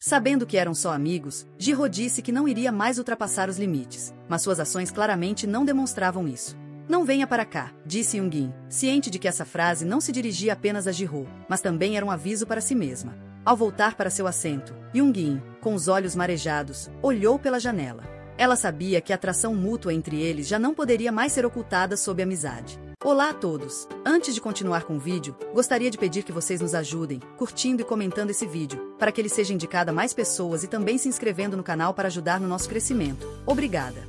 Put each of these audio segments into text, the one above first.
Sabendo que eram só amigos, Ji-ho disse que não iria mais ultrapassar os limites, mas suas ações claramente não demonstravam isso. Não venha para cá, disse Yoongi, ciente de que essa frase não se dirigia apenas a Ji-ho, mas também era um aviso para si mesma. Ao voltar para seu assento, Yoongi, com os olhos marejados, olhou pela janela. Ela sabia que a atração mútua entre eles já não poderia mais ser ocultada sob amizade. Olá a todos! Antes de continuar com o vídeo, gostaria de pedir que vocês nos ajudem, curtindo e comentando esse vídeo, para que ele seja indicado a mais pessoas e também se inscrevendo no canal para ajudar no nosso crescimento. Obrigada!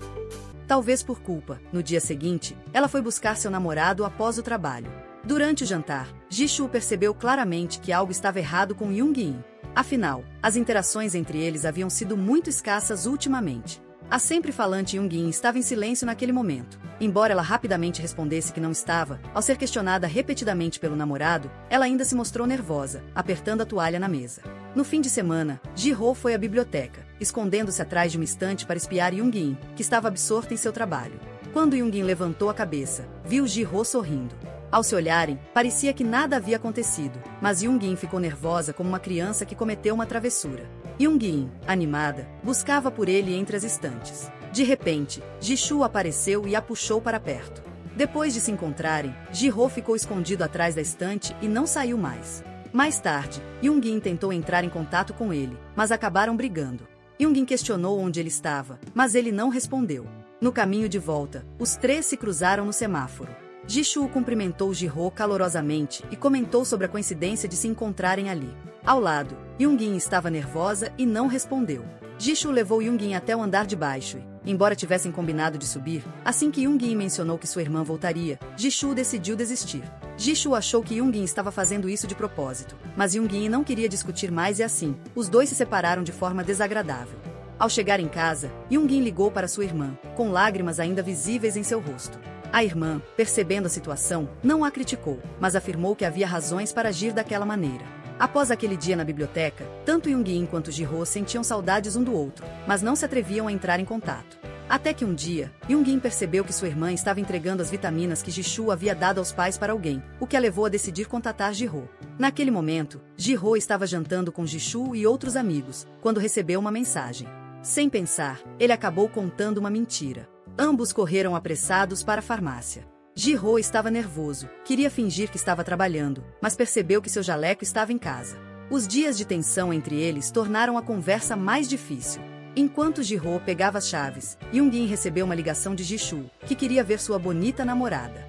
Talvez por culpa, no dia seguinte, ela foi buscar seu namorado após o trabalho. Durante o jantar, Ji-shu percebeu claramente que algo estava errado com Yoongi. Afinal, as interações entre eles haviam sido muito escassas ultimamente. A sempre falante Yoongi estava em silêncio naquele momento. Embora ela rapidamente respondesse que não estava, ao ser questionada repetidamente pelo namorado, ela ainda se mostrou nervosa, apertando a toalha na mesa. No fim de semana, Ji-ho foi à biblioteca, escondendo-se atrás de uma estante para espiar Yoongi, que estava absorta em seu trabalho. Quando Yoongi levantou a cabeça, viu Ji-ho sorrindo. Ao se olharem, parecia que nada havia acontecido, mas Yoongi ficou nervosa como uma criança que cometeu uma travessura. Yoongi, animada, buscava por ele entre as estantes. De repente, Ji-shu apareceu e a puxou para perto. Depois de se encontrarem, Ji-ho ficou escondido atrás da estante e não saiu mais. Mais tarde, Yoongi tentou entrar em contato com ele, mas acabaram brigando. Yoongi questionou onde ele estava, mas ele não respondeu. No caminho de volta, os três se cruzaram no semáforo. Ji-shu cumprimentou Ji-ho calorosamente e comentou sobre a coincidência de se encontrarem ali. Ao lado, Yoongi estava nervosa e não respondeu. Ji-shu levou Yoongi até o andar de baixo e, embora tivessem combinado de subir, assim que Yoongi mencionou que sua irmã voltaria, Ji-shu decidiu desistir. Ji-shu achou que Yoongi estava fazendo isso de propósito, mas Yoongi não queria discutir mais e assim, os dois se separaram de forma desagradável. Ao chegar em casa, Yoongi ligou para sua irmã, com lágrimas ainda visíveis em seu rosto. A irmã, percebendo a situação, não a criticou, mas afirmou que havia razões para agir daquela maneira. Após aquele dia na biblioteca, tanto Yoongi quanto Ji-ho sentiam saudades um do outro, mas não se atreviam a entrar em contato. Até que um dia, Yoongi percebeu que sua irmã estava entregando as vitaminas que Ji-shu havia dado aos pais para alguém, o que a levou a decidir contatar Ji-ho. Naquele momento, Ji-ho estava jantando com Ji-shu e outros amigos, quando recebeu uma mensagem. Sem pensar, ele acabou contando uma mentira. Ambos correram apressados para a farmácia. Ji-ho estava nervoso, queria fingir que estava trabalhando, mas percebeu que seu jaleco estava em casa. Os dias de tensão entre eles tornaram a conversa mais difícil. Enquanto Ji-ho pegava as chaves, Yoongi recebeu uma ligação de Ji-shu, que queria ver sua bonita namorada.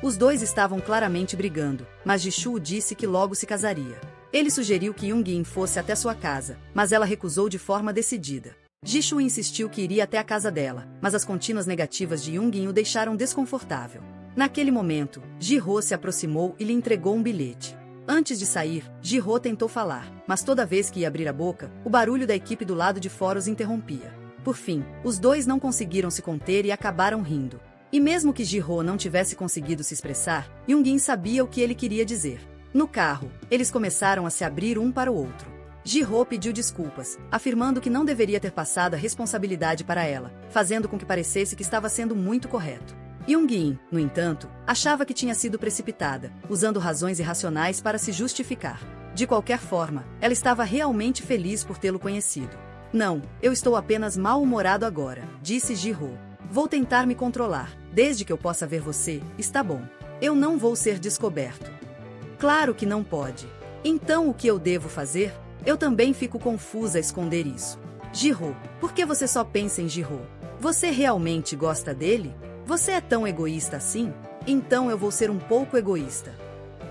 Os dois estavam claramente brigando, mas Ji-shu disse que logo se casaria. Ele sugeriu que Yoongi fosse até sua casa, mas ela recusou de forma decidida. Ji-shu insistiu que iria até a casa dela, mas as contínuas negativas de Yoongi o deixaram desconfortável. Naquele momento, Ji-ho se aproximou e lhe entregou um bilhete. Antes de sair, Ji-ho tentou falar, mas toda vez que ia abrir a boca, o barulho da equipe do lado de fora os interrompia. Por fim, os dois não conseguiram se conter e acabaram rindo. E mesmo que Ji-ho não tivesse conseguido se expressar, Yoongi sabia o que ele queria dizer. No carro, eles começaram a se abrir um para o outro. Ji-ho pediu desculpas, afirmando que não deveria ter passado a responsabilidade para ela, fazendo com que parecesse que estava sendo muito correto. Yoongi, no entanto, achava que tinha sido precipitada, usando razões irracionais para se justificar. De qualquer forma, ela estava realmente feliz por tê-lo conhecido. Não, eu estou apenas mal-humorado agora, disse Ji-ho. Vou tentar me controlar, desde que eu possa ver você, está bom. Eu não vou ser descoberto. Claro que não pode. Então o que eu devo fazer? Eu também fico confusa a esconder isso. Ji-ho, por que você só pensa em Ji-ho? Você realmente gosta dele? Você é tão egoísta assim? Então eu vou ser um pouco egoísta.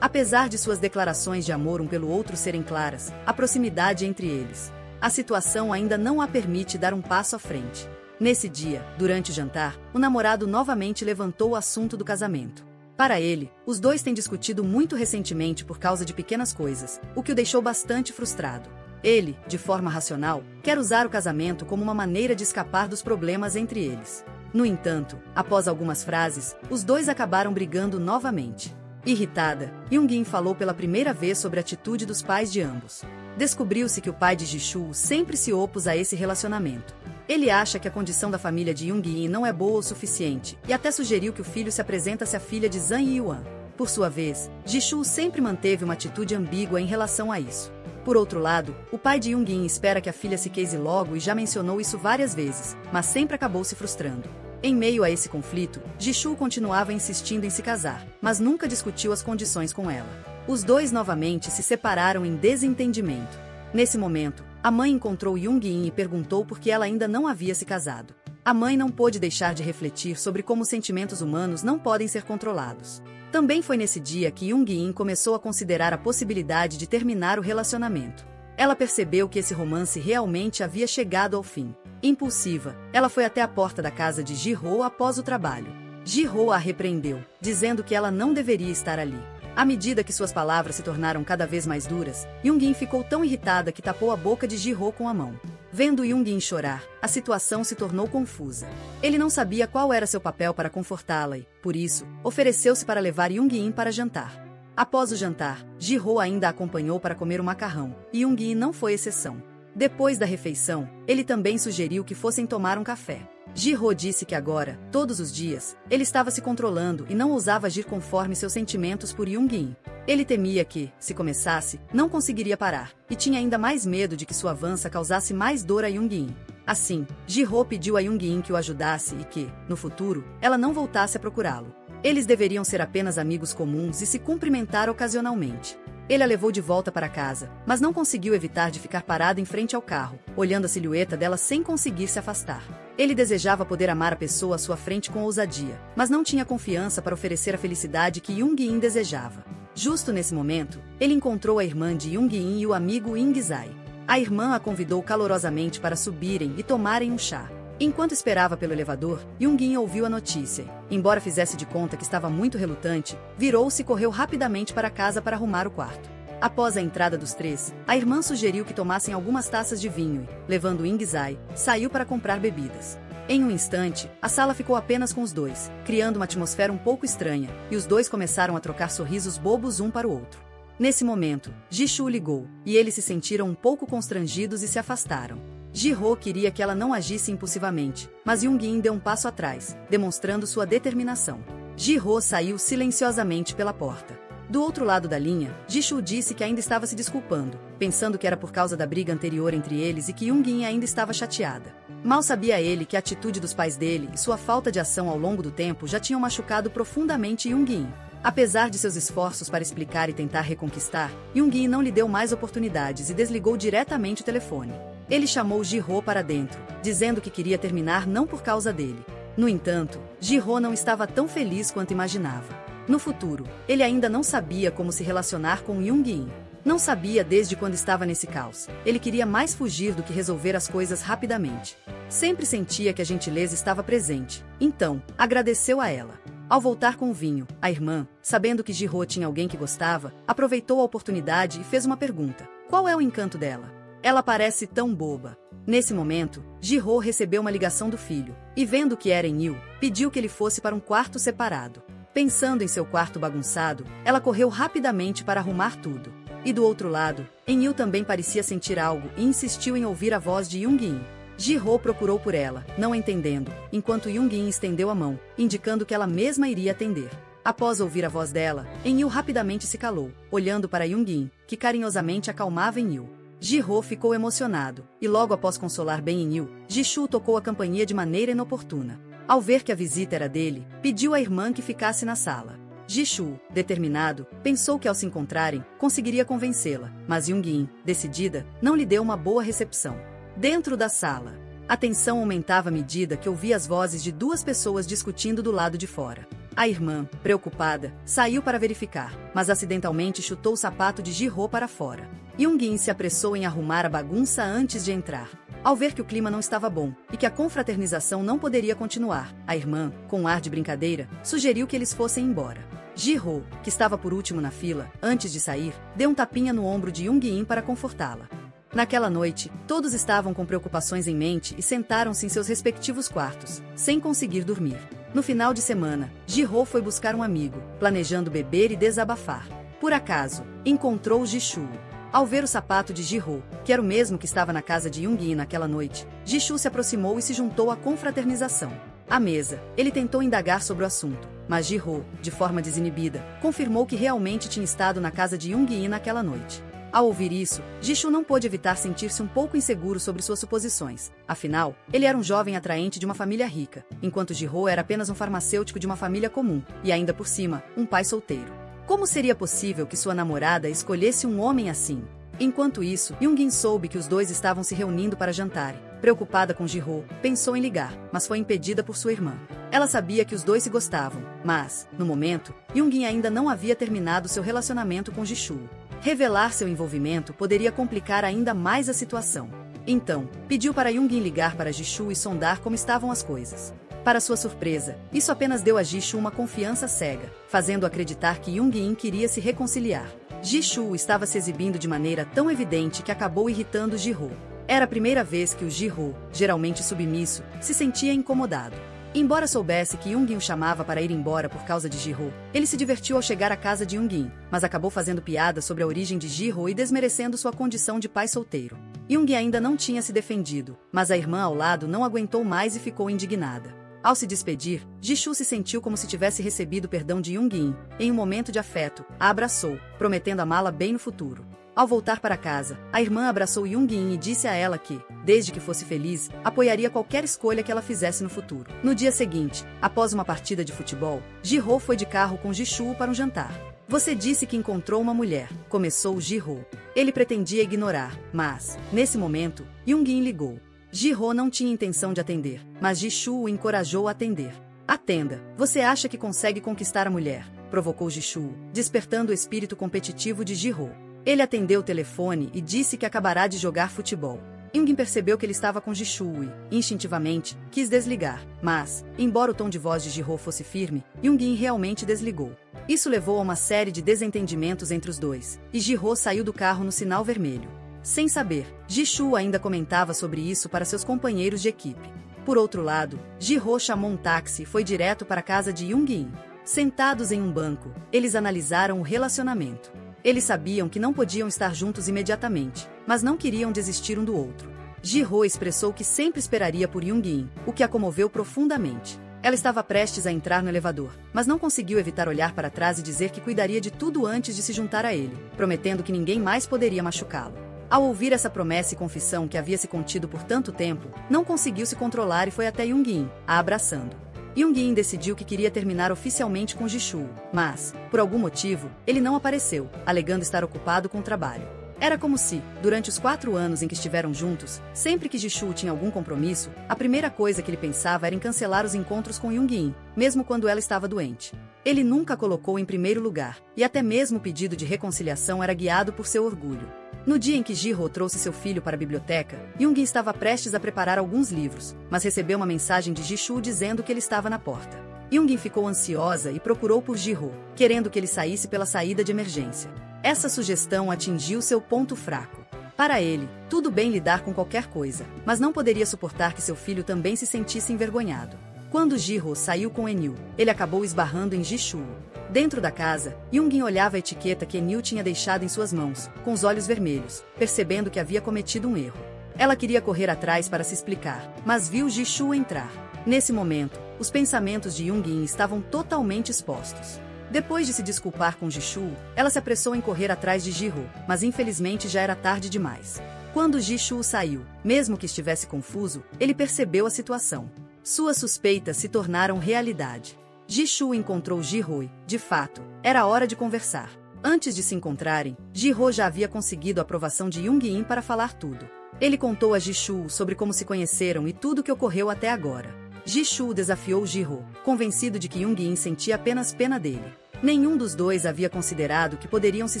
Apesar de suas declarações de amor um pelo outro serem claras, a proximidade entre eles, a situação ainda não a permite dar um passo à frente. Nesse dia, durante o jantar, o namorado novamente levantou o assunto do casamento. Para ele, os dois têm discutido muito recentemente por causa de pequenas coisas, o que o deixou bastante frustrado. Ele, de forma racional, quer usar o casamento como uma maneira de escapar dos problemas entre eles. No entanto, após algumas frases, os dois acabaram brigando novamente. Irritada, Yoongi falou pela primeira vez sobre a atitude dos pais de ambos. Descobriu-se que o pai de Ji-shu sempre se opôs a esse relacionamento. Ele acha que a condição da família de Yoongi não é boa o suficiente, e até sugeriu que o filho se apresentasse à filha de Zhang Yuan. Por sua vez, Ji-shu sempre manteve uma atitude ambígua em relação a isso. Por outro lado, o pai de Yoongi espera que a filha se case logo e já mencionou isso várias vezes, mas sempre acabou se frustrando. Em meio a esse conflito, Jisoo continuava insistindo em se casar, mas nunca discutiu as condições com ela. Os dois novamente se separaram em desentendimento. Nesse momento, a mãe encontrou Yoongi e perguntou por que ela ainda não havia se casado. A mãe não pôde deixar de refletir sobre como os sentimentos humanos não podem ser controlados. Também foi nesse dia que Yoongi começou a considerar a possibilidade de terminar o relacionamento. Ela percebeu que esse romance realmente havia chegado ao fim. Impulsiva, ela foi até a porta da casa de Ji-ho após o trabalho. Ji-ho a repreendeu, dizendo que ela não deveria estar ali. À medida que suas palavras se tornaram cada vez mais duras, Yoongi ficou tão irritada que tapou a boca de Ji-ho com a mão. Vendo Yoongi chorar, a situação se tornou confusa. Ele não sabia qual era seu papel para confortá-la e, por isso, ofereceu-se para levar Yoongi para jantar. Após o jantar, Ji-ho ainda a acompanhou para comer o macarrão, e Yoongi não foi exceção. Depois da refeição, ele também sugeriu que fossem tomar um café. Ji-ho disse que agora, todos os dias, ele estava se controlando e não ousava agir conforme seus sentimentos por Yoongi. Ele temia que, se começasse, não conseguiria parar, e tinha ainda mais medo de que sua avança causasse mais dor a Yoongi. Assim, Ji-ho pediu a Yoongi que o ajudasse e que, no futuro, ela não voltasse a procurá-lo. Eles deveriam ser apenas amigos comuns e se cumprimentar ocasionalmente. Ele a levou de volta para casa, mas não conseguiu evitar de ficar parado em frente ao carro, olhando a silhueta dela sem conseguir se afastar. Ele desejava poder amar a pessoa à sua frente com ousadia, mas não tinha confiança para oferecer a felicidade que Yoongi desejava. Justo nesse momento, ele encontrou a irmã de Yoongi e o amigo Ingzai. A irmã a convidou calorosamente para subirem e tomarem um chá. Enquanto esperava pelo elevador, Yoongi ouviu a notícia. Embora fizesse de conta que estava muito relutante, virou-se e correu rapidamente para casa para arrumar o quarto. Após a entrada dos três, a irmã sugeriu que tomassem algumas taças de vinho e, levando Ingzai, saiu para comprar bebidas. Em um instante, a sala ficou apenas com os dois, criando uma atmosfera um pouco estranha, e os dois começaram a trocar sorrisos bobos um para o outro. Nesse momento, Jisoo ligou, e eles se sentiram um pouco constrangidos e se afastaram. Ji-ho queria que ela não agisse impulsivamente, mas Yoongi deu um passo atrás, demonstrando sua determinação. Ji-ho saiu silenciosamente pela porta. Do outro lado da linha, Jisoo disse que ainda estava se desculpando, pensando que era por causa da briga anterior entre eles e que Yoongi ainda estava chateada. Mal sabia ele que a atitude dos pais dele e sua falta de ação ao longo do tempo já tinham machucado profundamente Yoongi. Apesar de seus esforços para explicar e tentar reconquistar, Yoongi não lhe deu mais oportunidades e desligou diretamente o telefone. Ele chamou Ji-ho para dentro, dizendo que queria terminar não por causa dele. No entanto, Ji-ho não estava tão feliz quanto imaginava. No futuro, ele ainda não sabia como se relacionar com Yoongi. Não sabia desde quando estava nesse caos. Ele queria mais fugir do que resolver as coisas rapidamente. Sempre sentia que a gentileza estava presente, então, agradeceu a ela. Ao voltar com o vinho, a irmã, sabendo que Ji-ho tinha alguém que gostava, aproveitou a oportunidade e fez uma pergunta. Qual é o encanto dela? Ela parece tão boba. Nesse momento, Ji-ho recebeu uma ligação do filho, e vendo que era Eun-il, pediu que ele fosse para um quarto separado. Pensando em seu quarto bagunçado, ela correu rapidamente para arrumar tudo. E do outro lado, Eun-il também parecia sentir algo e insistiu em ouvir a voz de Yoongi. Ji-ho procurou por ela, não entendendo, enquanto Yoongi estendeu a mão, indicando que ela mesma iria atender. Após ouvir a voz dela, Eun-il rapidamente se calou, olhando para Yoongi, que carinhosamente acalmava Eun-il. Ji-ho ficou emocionado, e logo após consolar bem Eun-il, Jisoo tocou a campainha de maneira inoportuna. Ao ver que a visita era dele, pediu à irmã que ficasse na sala. Jisoo, determinado, pensou que ao se encontrarem, conseguiria convencê-la, mas Yoongi, decidida, não lhe deu uma boa recepção. Dentro da sala, a tensão aumentava à medida que ouvia as vozes de duas pessoas discutindo do lado de fora. A irmã, preocupada, saiu para verificar, mas acidentalmente chutou o sapato de Ji-ho para fora. Yoongi se apressou em arrumar a bagunça antes de entrar. Ao ver que o clima não estava bom e que a confraternização não poderia continuar, a irmã, com um ar de brincadeira, sugeriu que eles fossem embora. Ji-ho, que estava por último na fila, antes de sair, deu um tapinha no ombro de Yoongi para confortá-la. Naquela noite, todos estavam com preocupações em mente e sentaram-se em seus respectivos quartos, sem conseguir dormir. No final de semana, Ji-ho foi buscar um amigo, planejando beber e desabafar. Por acaso, encontrou Jisoo. Ao ver o sapato de Ji-ho, que era o mesmo que estava na casa de Yoongi naquela noite, Jisoo se aproximou e se juntou à confraternização. À mesa, ele tentou indagar sobre o assunto, mas Ji-ho, de forma desinibida, confirmou que realmente tinha estado na casa de Yoongi naquela noite. Ao ouvir isso, Jishu não pôde evitar sentir-se um pouco inseguro sobre suas suposições. Afinal, ele era um jovem atraente de uma família rica, enquanto Jihyo era apenas um farmacêutico de uma família comum, e ainda por cima, um pai solteiro. Como seria possível que sua namorada escolhesse um homem assim? Enquanto isso, Yoongjin soube que os dois estavam se reunindo para jantarem. Preocupada com Jihyo, pensou em ligar, mas foi impedida por sua irmã. Ela sabia que os dois se gostavam, mas, no momento, Yoongjin ainda não havia terminado seu relacionamento com Jishu. Revelar seu envolvimento poderia complicar ainda mais a situação. Então, pediu para Yoongjin ligar para Jishu e sondar como estavam as coisas. Para sua surpresa, isso apenas deu a Jishu uma confiança cega, fazendo acreditar que Yoongjin queria se reconciliar. Jishu estava se exibindo de maneira tão evidente que acabou irritando Jihyo. Era a primeira vez que o Jihyo, geralmente submisso, se sentia incomodado. Embora soubesse que Yoongjin o chamava para ir embora por causa de Jihyo, ele se divertiu ao chegar à casa de Yoongjin, mas acabou fazendo piada sobre a origem de Jihyo e desmerecendo sua condição de pai solteiro. Yoongjin ainda não tinha se defendido, mas a irmã ao lado não aguentou mais e ficou indignada. Ao se despedir, Jishu se sentiu como se tivesse recebido perdão de Yoongjin. Em um momento de afeto, a abraçou, prometendo amá-la bem no futuro. Ao voltar para casa, a irmã abraçou Yoongjin e disse a ela que, desde que fosse feliz, apoiaria qualquer escolha que ela fizesse no futuro. No dia seguinte, após uma partida de futebol, Jihyo foi de carro com Jishu para um jantar. Você disse que encontrou uma mulher, começou Jihyo. Ele pretendia ignorar, mas, nesse momento, Yoongjin ligou. Jihyo não tinha intenção de atender, mas Jishu o encorajou a atender. Atenda, você acha que consegue conquistar a mulher? Provocou Jishu, despertando o espírito competitivo de Jihyo. Ele atendeu o telefone e disse que acabará de jogar futebol. Yoongjin percebeu que ele estava com Jishu e, instintivamente, quis desligar. Mas, embora o tom de voz de Jihyo fosse firme, Yoongjin realmente desligou. Isso levou a uma série de desentendimentos entre os dois, e Jihyo saiu do carro no sinal vermelho. Sem saber, Jishu ainda comentava sobre isso para seus companheiros de equipe. Por outro lado, Jihyo chamou um táxi e foi direto para a casa de Yoongjin. Sentados em um banco, eles analisaram o relacionamento. Eles sabiam que não podiam estar juntos imediatamente, mas não queriam desistir um do outro. Jihyo expressou que sempre esperaria por Yoongjin, o que a comoveu profundamente. Ela estava prestes a entrar no elevador, mas não conseguiu evitar olhar para trás e dizer que cuidaria de tudo antes de se juntar a ele, prometendo que ninguém mais poderia machucá-lo. Ao ouvir essa promessa e confissão que havia se contido por tanto tempo, não conseguiu se controlar e foi até Yoongjin, a abraçando. Yoongjin decidiu que queria terminar oficialmente com Jishu, mas, por algum motivo, ele não apareceu, alegando estar ocupado com o trabalho. Era como se, durante os 4 anos em que estiveram juntos, sempre que Jishu tinha algum compromisso, a primeira coisa que ele pensava era em cancelar os encontros com Yoongjin, mesmo quando ela estava doente. Ele nunca a colocou em primeiro lugar, e até mesmo o pedido de reconciliação era guiado por seu orgulho. No dia em que Jihyo trouxe seu filho para a biblioteca, Yoongjin estava prestes a preparar alguns livros, mas recebeu uma mensagem de Jishu dizendo que ele estava na porta. Yoongjin ficou ansiosa e procurou por Jihyo, querendo que ele saísse pela saída de emergência. Essa sugestão atingiu seu ponto fraco. Para ele, tudo bem lidar com qualquer coisa, mas não poderia suportar que seu filho também se sentisse envergonhado. Quando Jihyo saiu com Enil, ele acabou esbarrando em Jishu. Dentro da casa, Yoongjin olhava a etiqueta que Enil tinha deixado em suas mãos, com os olhos vermelhos, percebendo que havia cometido um erro. Ela queria correr atrás para se explicar, mas viu Jishu entrar. Nesse momento, os pensamentos de Yoongjin estavam totalmente expostos. Depois de se desculpar com Jishu, ela se apressou em correr atrás de Jihyo, mas infelizmente já era tarde demais. Quando Jishu saiu, mesmo que estivesse confuso, ele percebeu a situação. Suas suspeitas se tornaram realidade. Jishu encontrou Jihyo e, de fato, era hora de conversar. Antes de se encontrarem, Jihyo já havia conseguido a aprovação de Yoongjin para falar tudo. Ele contou a Jishu sobre como se conheceram e tudo o que ocorreu até agora. Jishu desafiou Jihyo, convencido de que Yoongjin sentia apenas pena dele. Nenhum dos dois havia considerado que poderiam se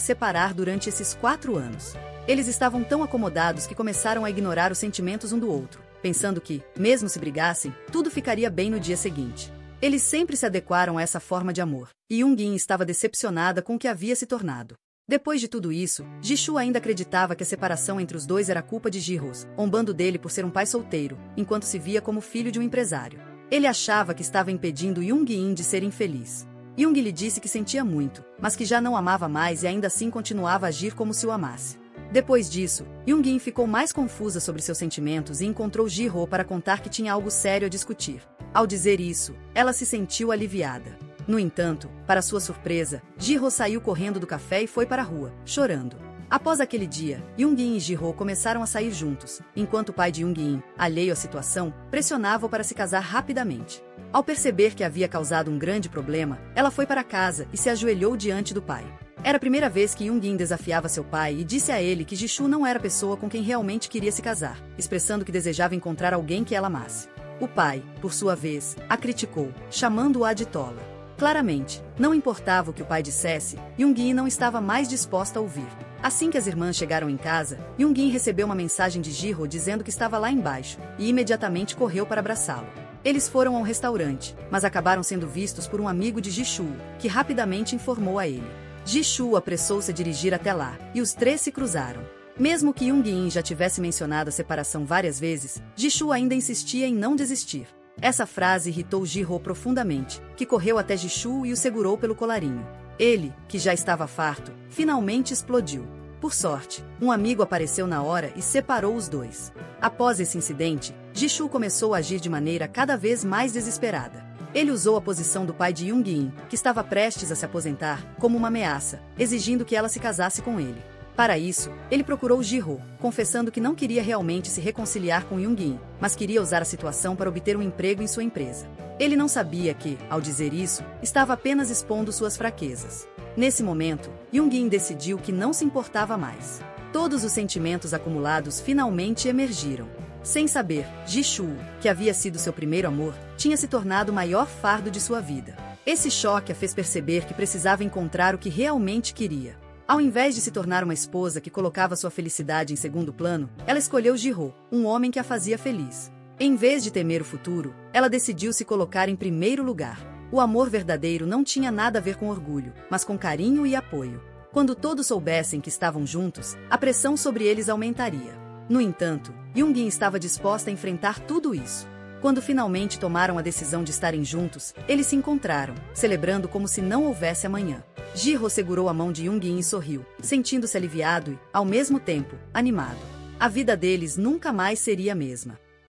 separar durante esses 4 anos. Eles estavam tão acomodados que começaram a ignorar os sentimentos um do outro, pensando que, mesmo se brigassem, tudo ficaria bem no dia seguinte. Eles sempre se adequaram a essa forma de amor, e Yoongjin estava decepcionada com o que havia se tornado. Depois de tudo isso, Jishu ainda acreditava que a separação entre os dois era culpa de Jihyo, zombando dele por ser um pai solteiro, enquanto se via como filho de um empresário. Ele achava que estava impedindo Yoongjin de ser infeliz. Yoongjin lhe disse que sentia muito, mas que já não amava mais e ainda assim continuava a agir como se o amasse. Depois disso, Yoongjin ficou mais confusa sobre seus sentimentos e encontrou Jihyo para contar que tinha algo sério a discutir. Ao dizer isso, ela se sentiu aliviada. No entanto, para sua surpresa, Jihyo saiu correndo do café e foi para a rua, chorando. Após aquele dia, Yoongi e Ji-ho começaram a sair juntos, enquanto o pai de Yoongi, alheio à situação, pressionava-o para se casar rapidamente. Ao perceber que havia causado um grande problema, ela foi para casa e se ajoelhou diante do pai. Era a primeira vez que Yoongi desafiava seu pai e disse a ele que Ji-shu não era a pessoa com quem realmente queria se casar, expressando que desejava encontrar alguém que ela amasse. O pai, por sua vez, a criticou, chamando-a de tola. Claramente, não importava o que o pai dissesse, Yoongi não estava mais disposta a ouvir. Assim que as irmãs chegaram em casa, Yoongi recebeu uma mensagem de Ji-ho dizendo que estava lá embaixo, e imediatamente correu para abraçá-lo. Eles foram ao restaurante, mas acabaram sendo vistos por um amigo de Ji-shu, que rapidamente informou a ele. Ji-shu apressou-se a dirigir até lá, e os três se cruzaram. Mesmo que Yoongi já tivesse mencionado a separação várias vezes, Ji-shu ainda insistia em não desistir. Essa frase irritou Ji-ho profundamente, que correu até Ji-shu e o segurou pelo colarinho. Ele, que já estava farto, finalmente explodiu. Por sorte, um amigo apareceu na hora e separou os dois. Após esse incidente, Ji-shu começou a agir de maneira cada vez mais desesperada. Ele usou a posição do pai de Yoongi, que estava prestes a se aposentar, como uma ameaça, exigindo que ela se casasse com ele. Para isso, ele procurou Ji-ho, confessando que não queria realmente se reconciliar com Yoongi, mas queria usar a situação para obter um emprego em sua empresa. Ele não sabia que, ao dizer isso, estava apenas expondo suas fraquezas. Nesse momento, Yoongi decidiu que não se importava mais. Todos os sentimentos acumulados finalmente emergiram. Sem saber, Ji-shu, que havia sido seu primeiro amor, tinha se tornado o maior fardo de sua vida. Esse choque a fez perceber que precisava encontrar o que realmente queria. Ao invés de se tornar uma esposa que colocava sua felicidade em segundo plano, ela escolheu Ji-ho, um homem que a fazia feliz. Em vez de temer o futuro, ela decidiu se colocar em primeiro lugar. O amor verdadeiro não tinha nada a ver com orgulho, mas com carinho e apoio. Quando todos soubessem que estavam juntos, a pressão sobre eles aumentaria. No entanto, Yoongi estava disposta a enfrentar tudo isso. Quando finalmente tomaram a decisão de estarem juntos, eles se encontraram, celebrando como se não houvesse amanhã. Ji-ho segurou a mão de Yoongi e sorriu, sentindo-se aliviado e, ao mesmo tempo, animado. A vida deles nunca mais seria a mesma.